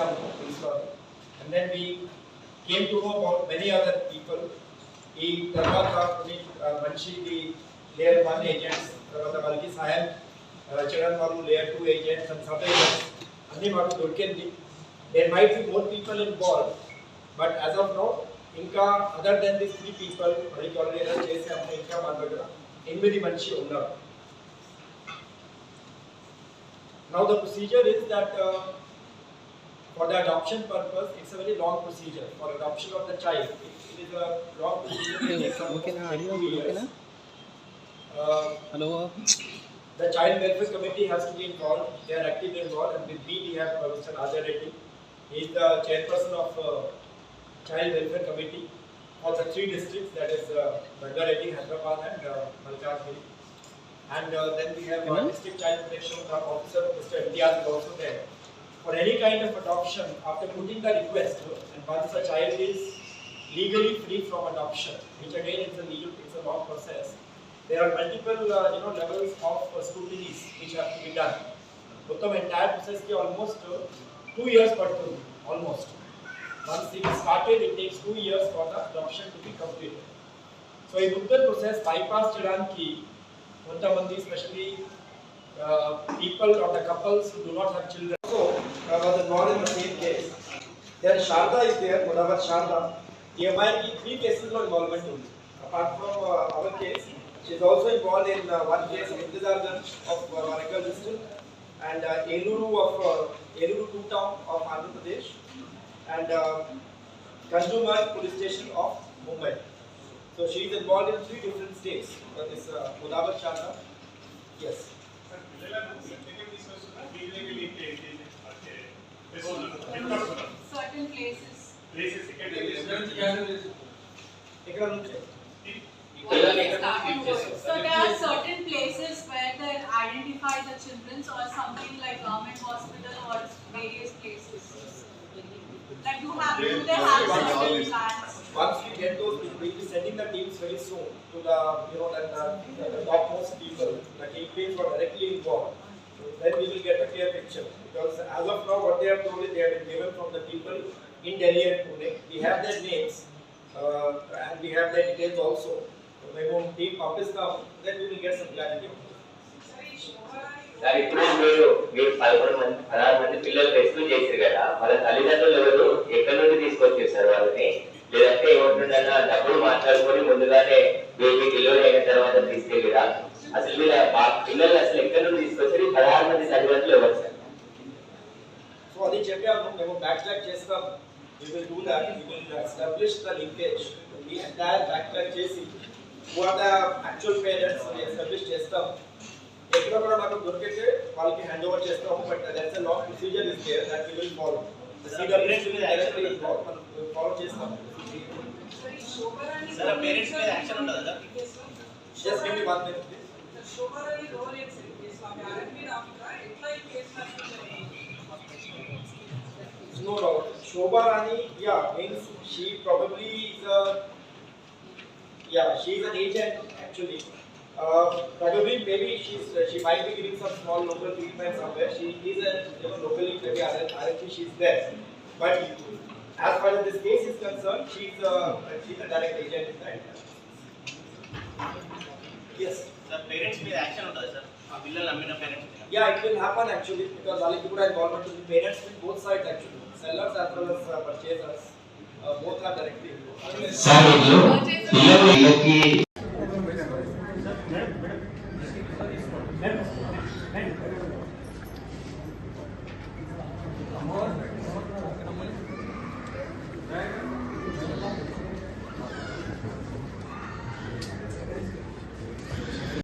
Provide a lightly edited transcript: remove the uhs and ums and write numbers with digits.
చేసాము తెలుసుకో. And then we came to know about many other people. ఈ తర్వాత కొన్ని మంచిది లేయర్ 1 ఏజెంట్స్, తర్వాత వాళ్ళకి సహాయం చేయడం వాళ్ళు layer 2 agents and sub agents అన్ని మాకు దొరికింది. There might be more people involved, but as of now ఇంకా other than these 3 people మనకి ఆల్రెడీ చేసాము. ఇంకా మన దగ్గర 8 మంచి ఉన్నారు. Now the procedure is that for the adoption purpose, it's a very long procedure. For adoption of the child, it is a long procedure. Okay, na. Hello. The Child Welfare Committee has to be involved. They are actively involved, and with me we have Mr. Raja Reddy. He is the chairperson of Child Welfare Committee for the 3 districts, that is Rangareddy, Hyderabad, and Malkajgiri. And then we have District Child Protection Officer, Mr. Imtiaz is also there. For any kind of adoption, after putting the request, and once a child is legally free from adoption, which again is a long process, there are multiple levels of scrutinies which have to be done. But the entire process is almost 2 years almost. Once it is started, it takes 2 years for the adoption to be completed. So in the process, bypass chedanki, kontamandi, especially people or the couples who do not have children. So was involved in the same case. Then Sharda is there, Godavar Sharda. EMI ki 3 cases of involvement only. Apart from our case, she is also involved in one case of Intizarganj of Warangal district, and Eluru 2 town of Andhra Pradesh, and Kanjurmarg police station of Mumbai. So she is involved in 3 different states. This Godavar Sharda. Yes. Certain places. So there are certain places where they identify the children, or something like government hospital or various places. Like you have, do they have certain plans? Once we get those, we will be sending the teams very soon to the the topmost people, the kingpins who are directly involved. Then we will get a clear picture. Because as of now, what they have told is they have been given from the people in Delhi and Pune. We have their names and we have their details also. So when we team publish them, then we will get some clarity. Sir ఇప్పుడు మీరు 16 మంది పిల్లలు rescue చేశారు కదా, వాళ్ళ తల్లిదండ్రులు ఎవరు ఎక్కడి నుండి తీసుకొచ్చారు సార్ వాళ్ళని? లేదంటే ఎవరినైనా డబ్బులు మాట్లాడుకొని ముందుగానే బేబీ డెలివరీ అయిన తర్వాత తీసుకెళ్ళిరా? అసలు వీళ్ళ పిల్లలు అసలు ఎక్కడి నుండి తీసుకొచ్చారు? 16 మంది తల్లిదండ్రులు ఎవరు సార్? సో అది చెప్పాము, మేము బ్యాక్ ట్రాక్ చేస్తాం. We will do that. We will establish the linkage. The entire back track చేసి who are the actual parents we establish చేస్తాం. ఎక్కడ కూడా మనకు దొరికితే వాళ్ళకి హ్యాండ్ ఓవర్ చేస్తాము. But that's a long procedure is there that we will follow. The CWS will directly involve. మనం follow చేస్తాం. Sir, parents మీద యాక్షన్ ఉండదా sir? Just give me 1 minute please. Shobharani role in this parent మీద officer ఎట్లా ఈ case నడుస్తుంది? No. Shobha Rani, means she probably is she is an agent actually. Probably maybe she might be giving some small local treatment somewhere. She is a locally maybe RFP she is there. But as far as this case is concerned, she is a direct agent in that. Yes. Sir, parents మీద action ఉండదా sir? ఆ పిల్లలు అమ్మిన parents మీద? Yeah, it will happen actually because వాళ్ళకి కూడా involvement to the parents with both sides actually. Sellers as well as purchasers both are directly involved.